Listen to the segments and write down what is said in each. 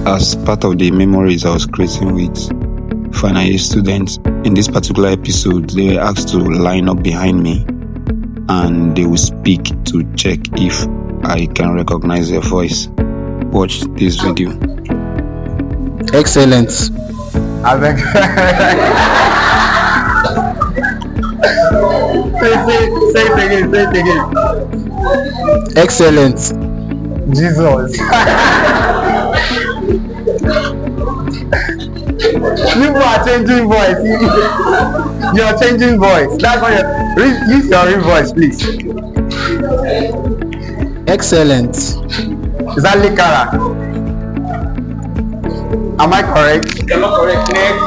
as part of the memories I was creating with final year students. In this particular episode, they were asked to line up behind me and they will speak to check if I can recognize their voice. Watch this video. Excellent. Avec. Say it again. Excellent. Jesus. People are changing voice. You're changing voice. That's why use your real voice, please. Excellent. Is that Likara? Am I correct? You're not correct. Next.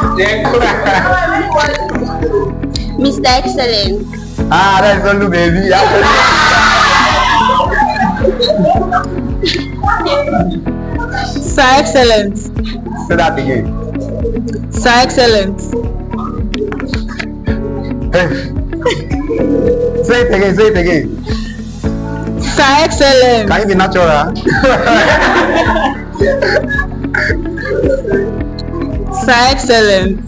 Mr. Excellent. That's Olu, baby. Sir Excellent. Say that again. Sir Excellent. Say it again. Sir Excellent. Can you be natural? Sir Excellent.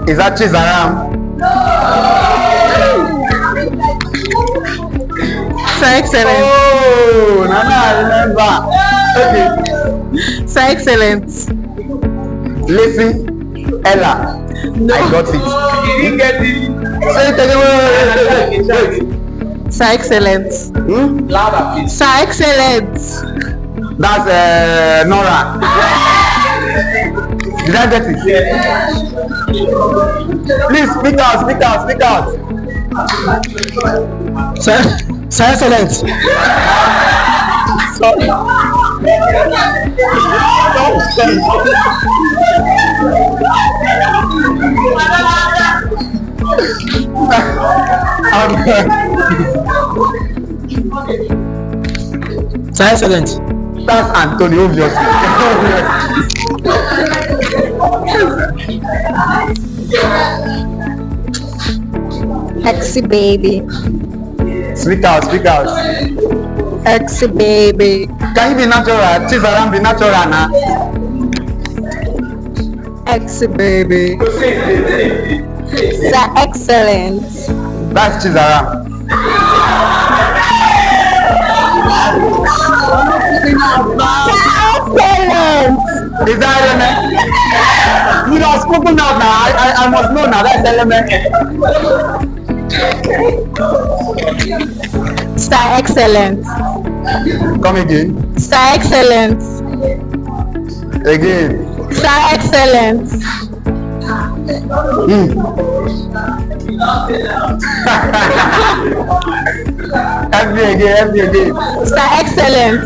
Is that Chizaram? Sir Excellent. Oh, Nana, I remember. Okay. Sir Excellent. Listen, Ella. No. I got it. You didn't get it. Say it again. Sir Excellent. Louder, please. Sir Excellent. That's Nora. Did I get it? Yeah. Please speak out. Sir Excellent. Sir Excellent. That's Anthony, obviously. Exy baby. Speak out. Exy baby. Can you be natural? Chizaram, be natural now. Exy baby. Sir Excellent. That's Chizaram. Excellent. Is that element? You have spoken out now. I must know now. That's element. Sir Excellent. Come again. Sir Excellent. Again. Sir Excellent. Help me again. Sir Excellent.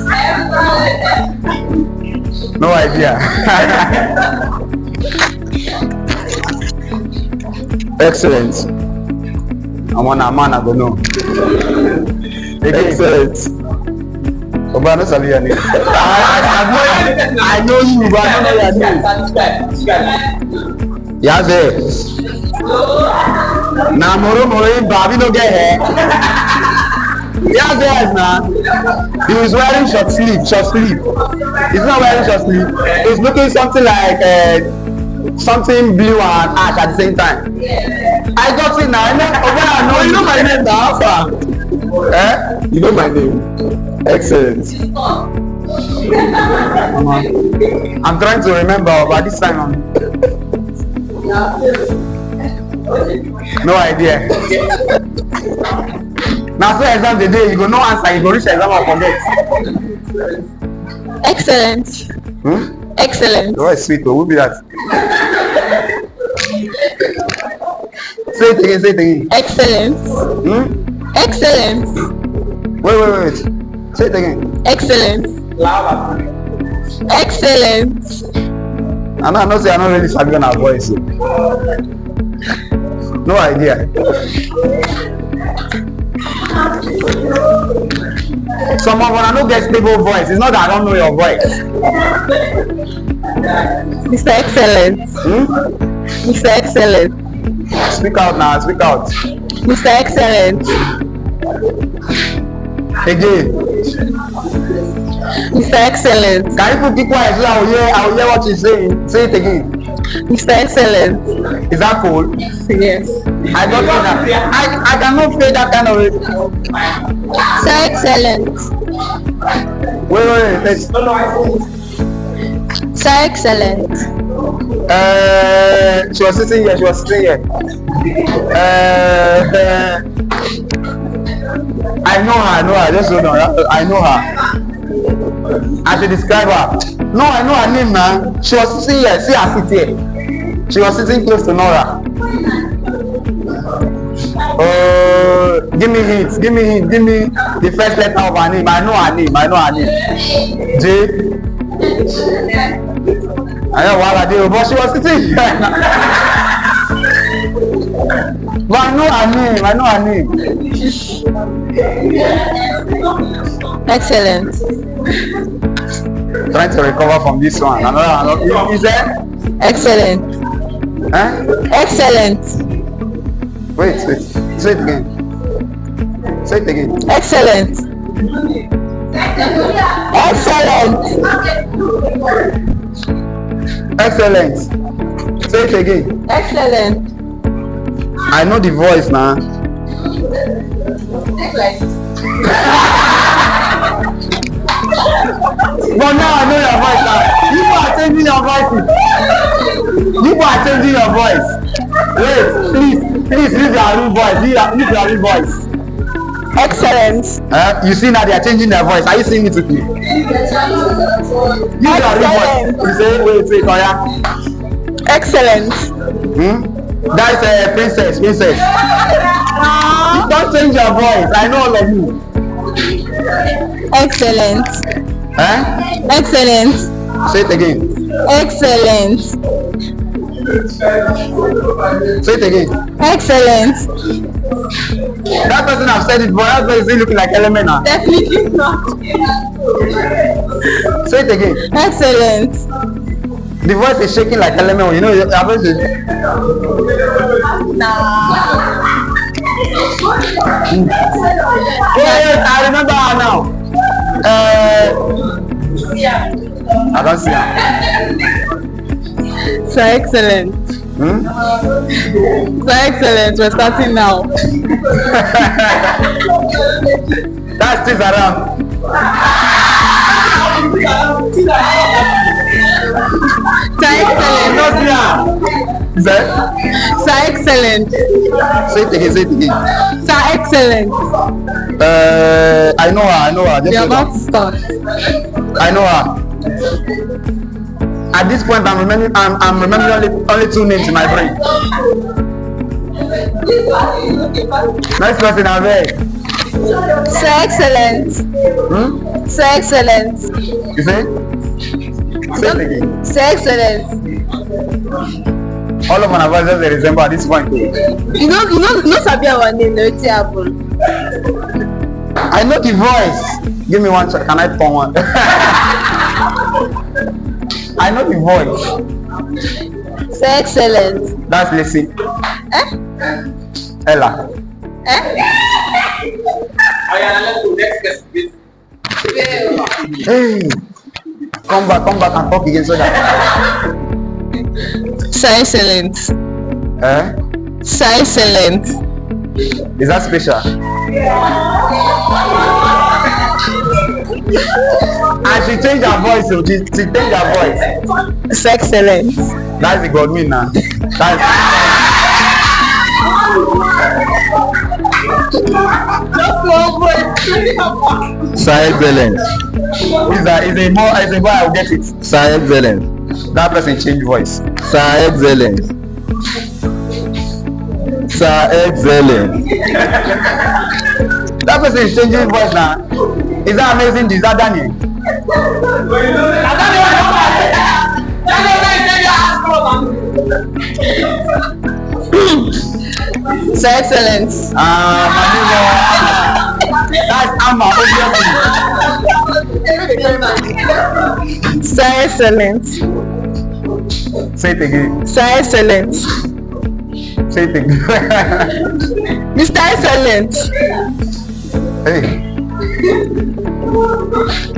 No idea. Excellent. I'm on a man, I don't know. Excellent. But I don't know your name. I know you, but I don't know your name. Yes, sir. Now, Moro, Babi no get hair. Yes, man. He was wearing short sleeve. He's not wearing short sleeve. He's looking something like something blue and ash at the same time. I got it now. You know my name now. You know my name. Excellent. I'm trying to remember, but this time no idea. Now, so exam the day you go no answer, you go reach exam and forget. Excellent. Excellent. Oh, sweet. Who be that? Say it again. Excellent. Excellent. Wait. Say it again. Excellent. Louder. Excellent. And I know say I'm not really sabi on voice. No idea. Some of them don't get stable voice. It's not that I don't know your voice. Mr. Excellent. Mr. Excellent. Speak out now. Mr. Excellent. Again. Mr. Excellent. Can you keep quiet so I will hear what you're saying? Say it again. Mr. Excellent. Is that cool? Yes. I don't think that. I cannot play that kind of. Sir Excellent. Wait. Sir Excellent. She was sitting here. I know her. Just hold on. I know her. I should describe her. No, I know her name, man. She was sitting here. See her sit here. She was sitting close to Nora. Give me hints. Give me the first letter of her name. I know her name. J. I know what I do, but she was sitting here. But I know her name. Excellent. Trying to recover from this one. Another. Is there? Excellent. Huh? Excellent. Wait. Say it again. Excellent. Excellent. Say it again. Excellent. I know the voice now. But now I know your voice now. People are changing your voice. Wait, please use your real voice. Use your real voice. Excellent. You see now they are changing their voice. Are you seeing it with me? Use your real voice. You say, wait, Oya. Excellent. That is a princess. Don't change your voice. I know all of you. Excellent. Excellent. Say it again. Excellent. Say it again. Excellent. That person have said it, but that person is looking like element now. Definitely not. Say it again. Excellent. The voice is shaking like element. You know, your voice is. Yes, I remember her now. I don't see her. So excellent. So excellent. We're starting now. That's still around. So excellent. Say excellent. Say it again. So excellent. I know her. You're about to start. I know her. At this point, I'm remembering only two names in my brain. Next person, I'm there. So excellent. So excellent. You say? Say it again. So excellent. All of my voices they resemble at this point. You know Sabi our name, no apple. I know the voice. Give me one shot. Can I turn one? I know the voice. So excellent. That's Lacey. Ella. Hey, come back and talk again so that. So excellent. So excellent. Is that special? And she changed her voice, so she changed her voice. So excellent. That's the God mean now. So excellent. Is a boy I'll get it. So excellent. That person changed voice. So excellent. So excellent. That person is changing voice now. Is that amazing? Is that Daniel? So excellent. That's Amma. So excellent. Say it again. So excellent. Say it again. Mr. Excellent. Hey.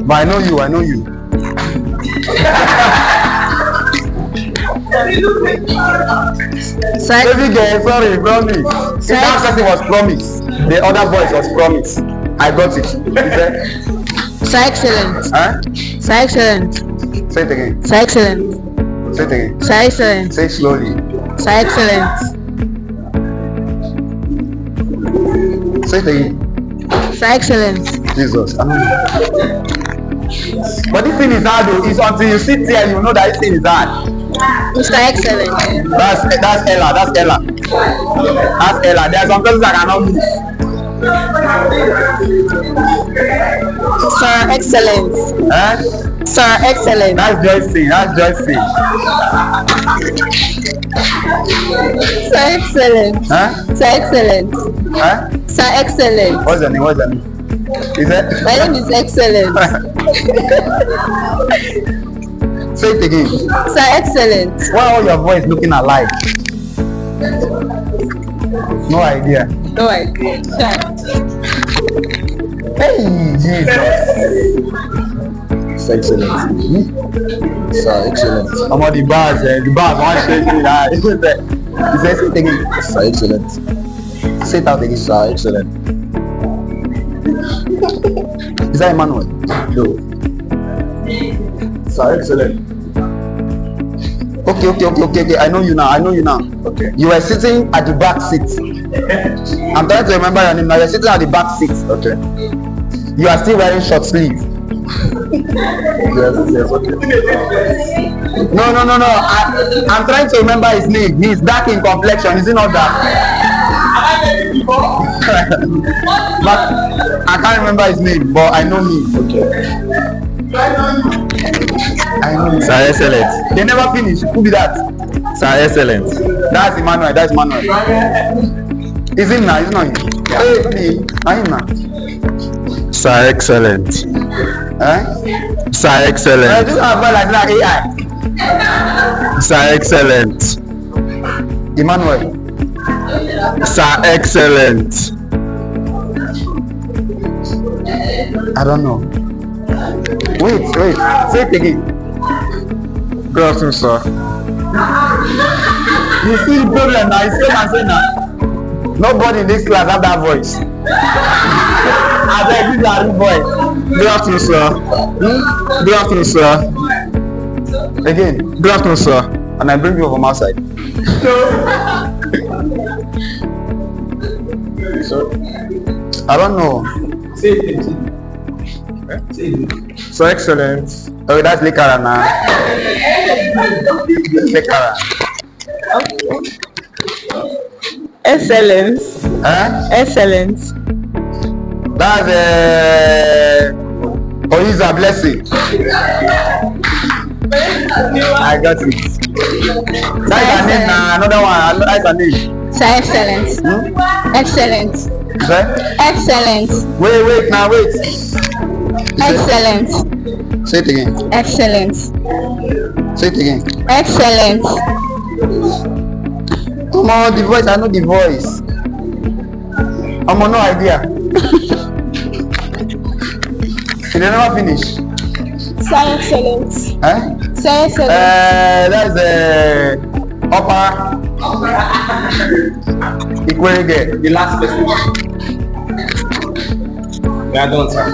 But I know you. Baby girl, sorry, promise. If that person was promise, the other voice was promise. I got it. Sir Excellent. Huh? Sir Excellent. Say it again. Sir Excellent. Say it again. Sir Excellent. Say it slowly. Sir Excellent. Say it again. Sir Excellent. Jesus, I know. But this thing is hard though. It's until you sit here you know that this thing is hard. Mr. Excellent. That's Ella. That's Ella. There are some persons that cannot move. Sir Excellent. Eh? Sir Excellent. That's Joycey. Sir Excellent. Huh? Sir Excellent. Huh? Sir Excellent. What's your name? Is it? My name is Excellent. Say it again. Sir Excellent. Why all your voice looking alike? No idea. No idea. Hey, Jesus. Sir Excellent. Sir Excellent. I'm on the bars. The bars want to shake me. He says it again. Sir Excellent. Say it out again. Sir Excellent. Is that Emmanuel? No. Sir Excellent. Okay. I know you now. Okay. You were sitting at the back seat. I'm trying to remember your name now. You're sitting at the back seat. Okay. You are still wearing short sleeve. Yes, okay. No. I'm trying to remember his name. He's dark in complexion. Is he not dark? But I can't remember his name, but I know him. Okay. I know him. Sir Excellent. They never finish. Who be that? Sir Excellent. That's Emmanuel. Is him now? He's not him. Hey, I him now. Sir Excellent. Eh? Sir Excellent. This is like AI. Sir Excellent. Emmanuel. Sir Excellent. I don't know. Wait. Say it again. Good afternoon, sir. You see the problem now. You say now. Nobody in this class have that voice. I beg you that voice. Good afternoon, sir. Good afternoon, sir. Again. Good afternoon, sir. And I bring you from outside. So, I don't know. Say it. So excellent. Oh, that's Lekara now. Lekara. Excellent. Huh? Excellent. That's Oyiza Blessing. I got it. That's her name now. Another one. That's her name. Sir Excellent. Excellent. Sir? Excellent. Wait. Excellent. Say it again. Excellent. Say it again. Excellent. Come on, the voice. I know the voice. I'm on no idea. Did they never finish? Sir Excellent. Huh? Sir Excellent. That's Upper Ikwerege, the last person. We are done, sir.